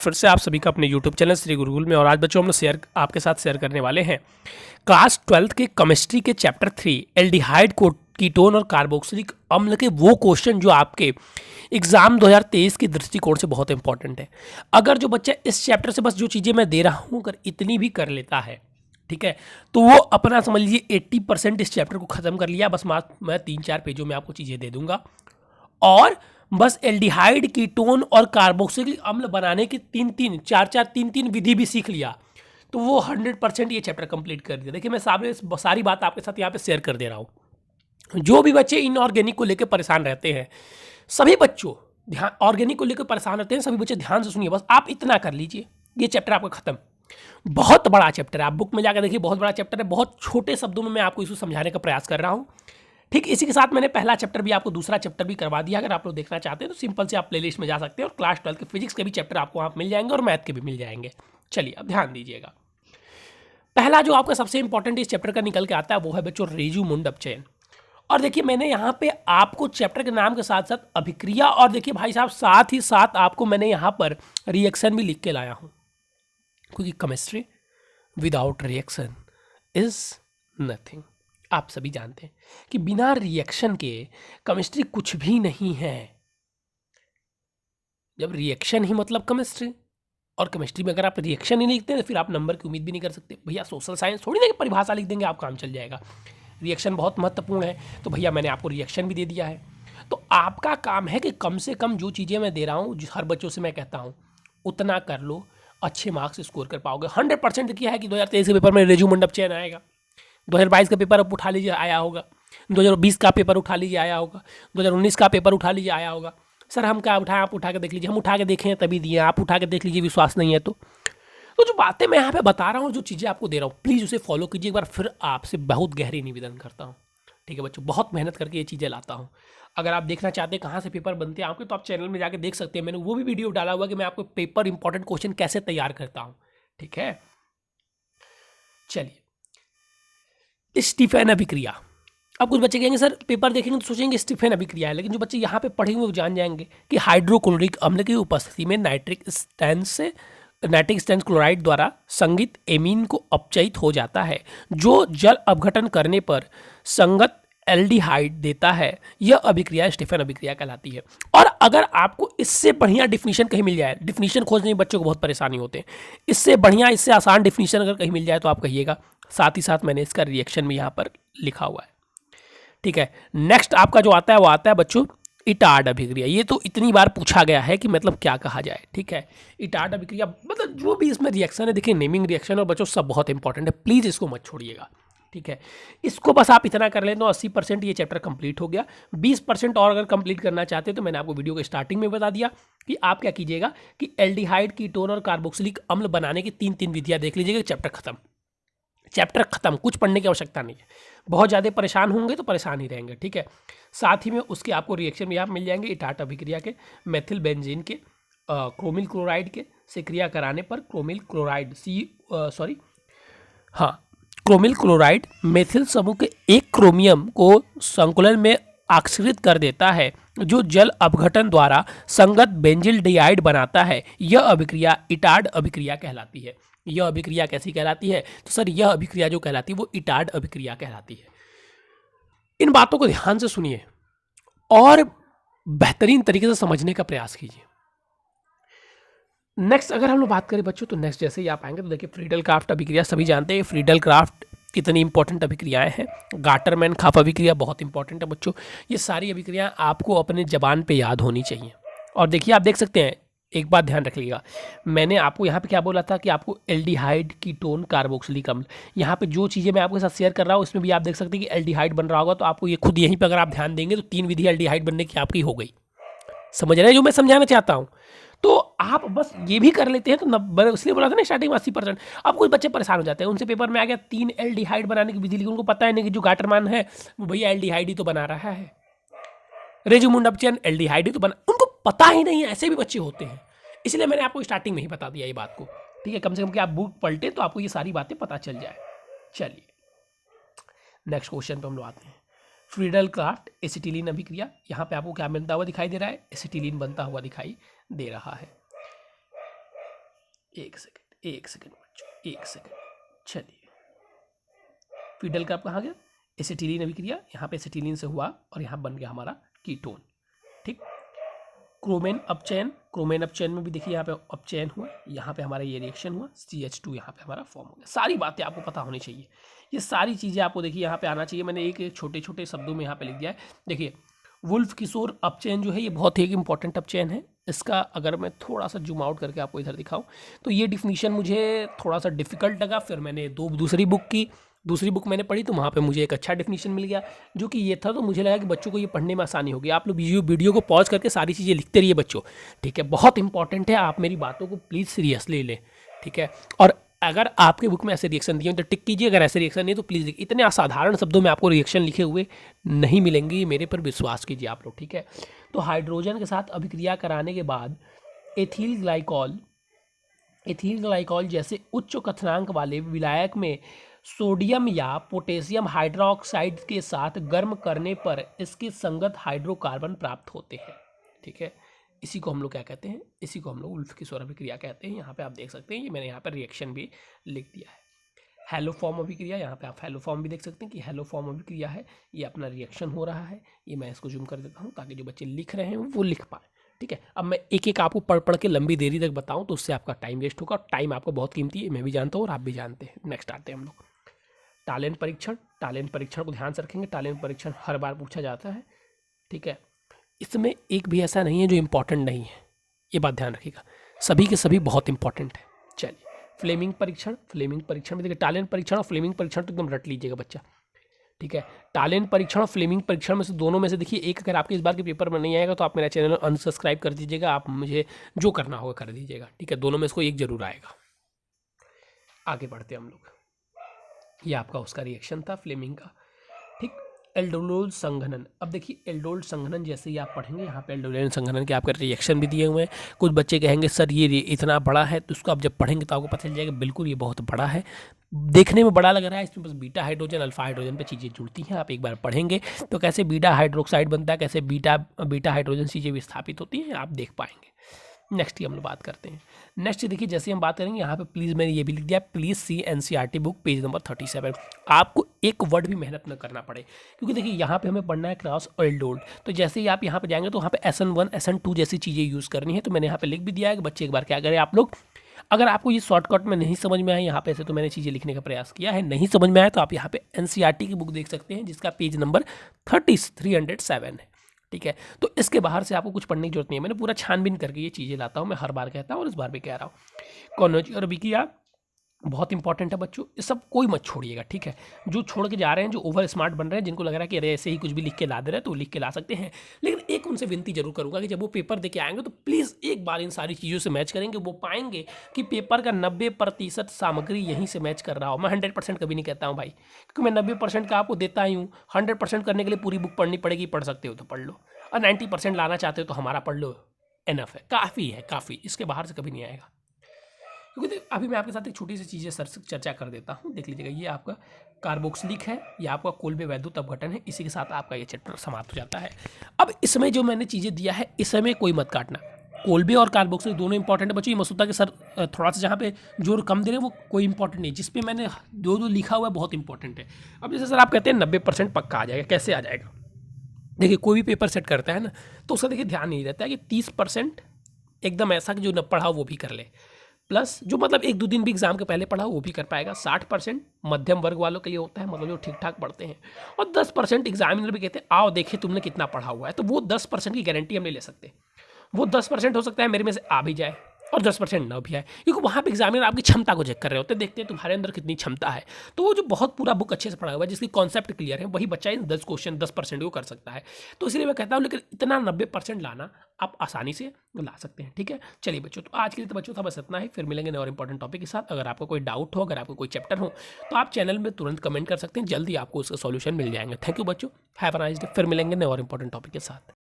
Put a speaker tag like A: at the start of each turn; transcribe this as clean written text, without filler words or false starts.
A: फिर से आप सभी का अपने YouTube चैनल श्री गुरुकुल में। और आज बच्चों हम लोग आपके साथ शेयर करने वाले हैं क्लास 12th के केमिस्ट्री के चैप्टर 3 एल्डिहाइड कीटोन और कार्बोक्सिलिक अम्ल के वो क्वेश्चन जो आपके एग्जाम 2023 की दृष्टिकोण से बहुत इंपॉर्टेंट है। अगर जो बच्चा इस चैप्टर से बस जो चीज़ें मैं दे रहा हूँ अगर इतनी भी कर लेता है, ठीक है, तो वो अपना समझ लीजिए 80% इस चैप्टर को खत्म कर लिया। बस मैं 3-4 पेजों में आपको चीज़ें दे दूंगा और बस एल्डिहाइड कीटोन और कार्बोक्सिलिक अम्ल बनाने की 3-3 विधि भी सीख लिया तो वो 100% ये चैप्टर कंप्लीट कर दिया। देखिए मैं सारी बात आपके साथ यहाँ पे शेयर कर दे रहा हूँ। जो भी बच्चे इनऑर्गेनिक को लेकर परेशान रहते हैं, सभी बच्चों ध्यान, ऑर्गेनिक को लेकर परेशान रहते हैं सभी बच्चे ध्यान से सुनिए, बस आप इतना कर लीजिए, ये चैप्टर आपका खत्म। बहुत बड़ा चैप्टर है, आप बुक में जाकर देखिए, बहुत बड़ा चैप्टर है। बहुत छोटे शब्दों में मैं आपको इसको समझाने का प्रयास कर रहा हूँ। ठीक इसी के साथ मैंने पहला चैप्टर भी आपको दूसरा चैप्टर भी करवा दिया। अगर आप लोग देखना चाहते हैं तो सिंपल से आप प्लेलिस्ट में जा सकते हैं और क्लास 12 के फिजिक्स के भी चैप्टर आपको वहाँ मिल जाएंगे और मैथ के भी मिल जाएंगे। चलिए अब ध्यान दीजिएगा। पहला जो आपका सबसे इंपॉर्टेंट इस चैप्टर का निकल के आता है वो है बच्चों रेजू-मुंड अपचयन। और देखिए मैंने यहाँ पे आपको चैप्टर के नाम के साथ साथ अभिक्रिया और देखिए भाई साहब साथ ही साथ आपको मैंने यहाँ पर रिएक्शन भी लिख के लाया हूँ, क्योंकि chemistry without reaction is nothing. आप सभी जानते हैं कि बिना रिएक्शन के केमिस्ट्री कुछ भी नहीं है। जब रिएक्शन ही मतलब केमिस्ट्री, और केमिस्ट्री में अगर आप रिएक्शन ही नहीं लिखते तो फिर आप नंबर की उम्मीद भी नहीं कर सकते। भैया सोशल साइंस थोड़ी ना कि परिभाषा लिख देंगे आप काम चल जाएगा। रिएक्शन बहुत महत्वपूर्ण है, तो भैया मैंने आपको रिएक्शन भी दे दिया है। तो आपका काम है कि कम से कम जो चीज़ें मैं दे रहा हूँ, हर बच्चों से मैं कहता हूँ उतना कर लो, अच्छे मार्क्स स्कोर कर पाओगे। 100% किया है कि 2023 के पेपर में रेजू-मुंड अपचयन आएगा। 2022 का पेपर आप उठा लीजिए आया होगा, 2020 का पेपर उठा लीजिए आया होगा, 2019 का पेपर उठा लीजिए आया होगा। सर हम क्या उठाएं, आप उठा के देख लीजिए। हम उठा के देखें तभी दिए, आप उठा के देख लीजिए, विश्वास नहीं है तो जो बातें मैं यहाँ पे बता रहा हूँ, जो चीज़ें आपको दे रहा हूँ, प्लीज़ उसे फॉलो कीजिए। एक बार फिर आपसे बहुत गहरी निवेदन करता हूँ, ठीक है बच्चों, बहुत मेहनत करके ये चीज़ें लाता हूँ। अगर आप देखना चाहते हैं कहाँ से पेपर बनते हैं आपके, तो आप चैनल में जाके देख सकते हैं। मैंने वो भी वीडियो डाला हुआ कि मैं आपको पेपर इंपॉर्टेंट क्वेश्चन कैसे तैयार करता हूँ, ठीक है। चलिए स्टीफन अभिक्रिया। अब कुछ बच्चे कहेंगे सर पेपर देखेंगे तो सोचेंगे स्टीफन अभिक्रिया है, लेकिन जो बच्चे यहाँ पे पढ़ेंगे वो जान जाएंगे कि हाइड्रोक्लोरिक अम्ल की उपस्थिति में नाइट्रिक स्टैंस क्लोराइड द्वारा संगित एमीन को अपचयित हो जाता है, जो जल अपघटन करने पर संगत एल्डिहाइड देता है। यह अभिक्रिया स्टीफन अभिक्रिया कहलाती है। और अगर आपको इससे बढ़िया डिफिनीशन कहीं मिल जाए, डिफिनीशन खोजने में बच्चों को बहुत परेशानी होते हैं, इससे बढ़िया इससे आसान डिफिनीशन अगर कहीं मिल जाए तो आप कहिएगा। साथ ही साथ मैंने इसका रिएक्शन भी यहाँ पर लिखा हुआ है, ठीक है। नेक्स्ट आपका जो आता है वो आता है बच्चों इटार्ड अभिक्रिया। ये तो इतनी बार पूछा गया है कि मतलब क्या कहा जाए, ठीक है। इटार्ड अभिक्रिया मतलब जो भी इसमें रिएक्शन है, देखिए नेमिंग रिएक्शन और बच्चों सब बहुत इंपॉर्टेंट है, प्लीज़ इसको मत छोड़िएगा, ठीक है। इसको बस आप इतना कर लें तो 80% ये चैप्टर कंप्लीट हो गया। 20% और अगर कंप्लीट करना चाहते हैं तो मैंने आपको वीडियो के स्टार्टिंग में बता दिया कि आप क्या कीजिएगा कि एल्डिहाइड कीटोन और कार्बोक्सिलिक अम्ल बनाने की 3 विधियाँ देख लीजिएगा। चैप्टर खत्म, चैप्टर खत्म, कुछ पढ़ने की आवश्यकता नहीं है। बहुत ज़्यादा परेशान होंगे तो परेशान ही रहेंगे, ठीक है। साथ ही में उसके आपको रिएक्शन भी आप मिल जाएंगे इटार्ड अभिक्रिया के, मेथिल बेंजीन के क्रोमिल क्लोराइड के से क्रिया कराने पर chromyl chloride chromyl chloride methyl समूह के एक क्रोमियम को संकुलन में आक्सीकृत कर देता है, जो जल अपघटन द्वारा संगत बेंजिल डाइड बनाता है। यह अभिक्रिया इटार्ड अभिक्रिया कहलाती है। यह अभिक्रिया कैसी कहलाती है? तो सर यह अभिक्रिया जो कहलाती है वो इटार्ड अभिक्रिया कहलाती है। इन बातों को ध्यान से सुनिए और बेहतरीन तरीके से समझने का प्रयास कीजिए। नेक्स्ट अगर हम लोग बात करें बच्चों, तो नेक्स्ट जैसे ही आप आएंगे तो देखिए फ्रीडल क्राफ्ट अभिक्रिया। सभी जानते हैं फ्रीडल क्राफ्ट कितनी इंपॉर्टेंट अभिक्रियाएं हैं। गाटरमैन खाप अभिक्रिया बहुत इंपॉर्टेंट है बच्चों। ये सारी अभिक्रियाएं आपको अपने जबान पे याद होनी चाहिए। और देखिए आप देख सकते हैं, एक बात ध्यान रखिएगा, मैंने आपको यहाँ पे क्या बोला था कि आपको एल्डिहाइड कीटोन कार्बोक्सिलिक अम्ल, यहाँ पे जो चीज़ें मैं आपके साथ शेयर कर रहा हूँ उसमें भी आप देख सकते हैं कि एल्डिहाइड बन रहा होगा। तो आपको ये खुद यहीं पे अगर आप ध्यान देंगे तो 3 विधि एल्डिहाइड बनने की आपकी हो गई। समझ रहे हैं जो मैं समझाना चाहता हूँ? तो आप बस ये भी कर लेते हैं तो इसलिए बोला था ना स्टार्टिंग में 80%। अब कुछ बच्चे परेशान हो जाते हैं, उनसे पेपर में आ गया 3 एल्डिहाइड बनाने की विधि, लेकिन उनको पता है नहीं कि जो गाटरमान है वो भैया एल्डिहाइड ही तो बना रहा है, रेजू-मुंड अपचयन एल्डिहाइड ही तो बना, उनको पता ही नहीं है। ऐसे भी बच्चे होते हैं, इसलिए मैंने आपको स्टार्टिंग में ही बता दिया ये बात को, ठीक है। कम से कम कि आप बुक पलटे तो आपको ये सारी बातें पता चल जाए। चलिए नेक्स्ट क्वेश्चन पे हम लोग आते हैं। फ्रीडल क्राफ्ट एसिटिलीन अभिक्रिया। यहाँ पे आपको क्या बनता हुआ दिखाई दे रहा है? एसिटिलीन बनता हुआ दिखाई दे रहा है। एक सेकंड बच्चों, एक सेकंड। चलिए, फीडल का कहाँ गया? एसिटिलीन अभिक्रिया, यहाँ पे एसिटिलीन से हुआ और यहाँ बन गया हमारा कीटोन। ठीक, क्रोमेन अपचयन में भी देखिए यहाँ पे अपचयन हुआ, यहाँ पे हमारा ये रिएक्शन हुआ, CH2 यहाँ पे हमारा फॉर्म हो गया। सारी बातें आपको पता होनी चाहिए, ये सारी चीज़ें आपको देखिए यहाँ पे आना चाहिए। मैंने एक छोटे छोटे शब्दों में यहाँ पे लिख दिया है। देखिए, वुल्फ किशोर अपचयन जो है ये बहुत ही एक इंपॉर्टेंट अपचयन है। इसका अगर मैं थोड़ा सा जूम आउट करके आपको इधर दिखाऊं तो ये डिफिनीशन मुझे थोड़ा सा डिफिकल्ट लगा। फिर मैंने दूसरी बुक मैंने पढ़ी तो वहाँ पे मुझे एक अच्छा डिफिनीशन मिल गया जो कि ये था। तो मुझे लगा कि बच्चों को ये पढ़ने में आसानी होगी। आप लोग वीडियो को पॉज करके सारी चीज़ें लिखते रहिए बच्चों, ठीक है? बहुत इंपॉर्टेंट है, आप मेरी बातों को प्लीज़ सीरियसली लें, ठीक है? और अगर आपके बुक में ऐसे रिएक्शन दिए तो टिक कीजिए, अगर ऐसे रिएक्शन नहीं तो प्लीज़ लिखिए। इतने असाधारण शब्दों में आपको रिएक्शन लिखे हुए नहीं मिलेंगे, मेरे पर विश्वास कीजिए आप लोग, ठीक है? तो हाइड्रोजन के साथ अभिक्रिया कराने के बाद एथिल ग्लाइकॉल जैसे उच्च कथनांक वाले विलायक में सोडियम या पोटेशियम हाइड्रोक्साइड के साथ गर्म करने पर इसके संगत हाइड्रोकार्बन प्राप्त होते हैं, ठीक है? इसी को हम लोग क्या कहते हैं? इसी को हम लोग वुल्फ किशोर अभिक्रिया कहते हैं। यहाँ पे आप देख सकते हैं, ये मैंने यहाँ पर रिएक्शन भी लिख दिया है। हेलोफॉर्म अभिक्रिया, यहाँ पे आप हेलोफॉर्म भी देख सकते हैं कि हेलोफॉर्म अभिक्रिया है, ये अपना रिएक्शन हो रहा है। ये मैं इसको जूम कर देता हूँ ताकि जो बच्चे लिख रहे हैं वो लिख पाए, ठीक है? अब मैं एक एक आपको पढ़ के लंबी देरी तक बताऊँ तो उससे आपका टाइम वेस्ट होगा। टाइम आपको बहुत कीमती है, मैं भी जानता हूँ और आप भी जानते हैं। नेक्स्ट आते हैं हम लोग टालेंट परीक्षण को ध्यान से रखेंगे। टालेंट परीक्षण हर बार पूछा जाता है, ठीक है? इसमें एक भी ऐसा नहीं है जो इम्पोर्टेंट नहीं है, ये बात ध्यान रखिएगा। सभी के सभी बहुत इंपॉर्टेंट है। चलिए, फ्लेमिंग परीक्षण में देखिए टालेंट परीक्षण और फ्लेमिंग परीक्षण तो एकदम रट लीजिएगा बच्चा, ठीक है? टालेंट परीक्षण और फ्लेमिंग परीक्षण में से दोनों में से देखिए एक अगर आपके इस बार के पेपर में नहीं आएगा तो आप मेरा चैनल अनसब्सक्राइब कर दीजिएगा। आप मुझे जो करना होगा कर दीजिएगा, ठीक है? दोनों में से कोई एक जरूर आएगा। आगे बढ़ते हम लोग, ये आपका उसका रिएक्शन था फ्लेमिंग का, ठीक? एल्डोल संघनन। अब देखिए एल्डोल संघनन जैसे ही आप पढ़ेंगे, यहाँ पे एल्डोल संघनन के आपके रिएक्शन भी दिए हुए हैं। कुछ बच्चे कहेंगे सर ये इतना बड़ा है, तो उसको आप जब पढ़ेंगे तो आपको पता चल जाएगा बिल्कुल ये बहुत बड़ा है। देखने में बड़ा लग रहा है, इसमें बस बीटा हाइड्रोजन अल्फा हाइड्रोजन पे चीज़ें जुड़ती हैं। आप एक बार पढ़ेंगे तो कैसे बीटा हाइड्रोक्साइड बनता है, कैसे बीटा हाइड्रोजन चीज़ें विस्थापित होती हैं, आप देख पाएंगे। नेक्स्ट की हम लोग बात करते हैं। नेक्स्ट देखिए जैसे हम बात करेंगे यहाँ पे प्लीज़ मैंने ये भी लिख दिया, please see NCERT book page number 37। आपको एक वर्ड भी मेहनत न करना पड़े, क्योंकि देखिए यहाँ पे हमें पढ़ना है क्रॉस एल्डोल। तो जैसे ही आप यहाँ पे जाएंगे तो वहाँ पे SN1 SN2 जैसी चीज़ें यूज़ करनी है। तो मैंने यहाँ पे लिख भी दिया है कि बच्चे एक बार क्या करें आप लोग, अगर आपको ये शॉर्टकट में नहीं समझ में आए, यहाँ पे ऐसे तो मैंने चीज़ें लिखने का प्रयास किया है, नहीं समझ में आए तो आप यहाँ पे NCERT की बुक देख सकते हैं जिसका पेज नंबर 307 है, ठीक है? तो इसके बाहर से आपको कुछ पढ़ने की जरूरत नहीं है। मैंने पूरा छानबीन करके ये चीज़ें लाता हूँ, मैं हर बार कहता हूँ और इस बार भी कह रहा हूँ। कॉनोजी और अभिक्रिया बहुत इंपॉर्टेंट है बच्चों, ये सब कोई मत छोड़िएगा, ठीक है? जो छोड़ के जा रहे हैं, जो ओवर स्मार्ट बन रहे हैं, जिनको लग रहा है कि अरे ऐसे ही कुछ भी लिख के ला दे रहे हैं, तो लिख के ला सकते हैं। लेकिन एक उनसे विनती जरूर करूंगा कि जब वो पेपर दे के आएंगे तो प्लीज़ एक बार इन सारी चीज़ों से मैच करेंगे। वो पाएंगे कि पेपर का 90% सामग्री यहीं से मैच कर रहा हो। मैं 100% कभी नहीं कहता हूँ भाई, क्योंकि मैं 90% का आपको देता ही हूँ। 100% करने के लिए पूरी बुक पढ़नी पड़ेगी, पढ़ सकते हो तो पढ़ लो, और 90% लाना चाहते हो तो हमारा पढ़ लो, एनफ है, काफ़ी है, काफ़ी। इसके बाहर से कभी नहीं आएगा। क्योंकि अभी मैं आपके साथ एक छोटी सी चीज़ें सर से चर्चा कर देता हूँ, देख लीजिएगा। ये आपका कार्बोक्सिलिक है, ये आपका कोल्बे वैद्युत अपघटन है। इसी के साथ आपका ये चैप्टर समाप्त हो जाता है। अब इसमें जो मैंने चीज़ें दिया है इसमें कोई मत काटना। कोल्बे और कार्बोक्सिलिक दोनों इंपॉर्टेंट है बच्चों। ये मत सोचता कि सर थोड़ा सा जहाँ पे जोर कम दे रहे हैं वो कोई इंपॉर्टेंट नहीं, जिस पे मैंने जो लिखा हुआ है बहुत इंपॉर्टेंट है। अब जैसे सर आप कहते हैं 90% पक्का आ जाएगा, कैसे आ जाएगा? देखिए कोई भी पेपर सेट करता है ना तो उसका देखिए ध्यान नहीं रहता है कि 30% एकदम ऐसा कि जो न पढ़ा वो भी कर ले, प्लस जो मतलब 1-2 दिन भी एग्जाम के पहले पढ़ा वो भी कर पाएगा। 60% मध्यम वर्ग वालों के लिए होता है, मतलब जो ठीक ठाक पढ़ते हैं। और 10% एग्जामिनर भी कहते हैं आओ देखिए तुमने कितना पढ़ा हुआ है। तो वो 10% की गारंटी हम नहीं ले सकते। वो 10% हो सकता है मेरे में से आ भी जाए और 10% ना भी आए, क्योंकि वहाँ पे एग्जामिनर आपकी क्षमता को चेक कर रहे होते हैं, देखते हैं तुम्हारे अंदर कितनी क्षमता है। तो वो जो बहुत पूरा बुक अच्छे से पढ़ा हुआ है, जिसकी कॉन्सेप्ट क्लियर है, वही बच्चा इन 10 क्वेश्चन 10% को कर सकता है। तो इसलिए मैं कहता हूँ, लेकिन इतना 90% लाना आप आसानी से ला सकते हैं, ठीक है? चलिए बच्चों, तो आज के लिए तो बच्चों था बस इतना ही। फिर मिलेंगे नए और इंपॉर्टेंट टॉपिक के साथ। अगर आपको कोई डाउट हो, अगर आपको कोई चैप्टर हो, तो आप चैनल में तुरंत कमेंट कर सकते हैं, जल्दी आपको उसका सॉल्यूशन मिल जाएंगे। थैंक यू बच्चों, हैव अ नाइस डे। फिर मिलेंगे नए और इंपॉर्टेंट टॉपिक के साथ।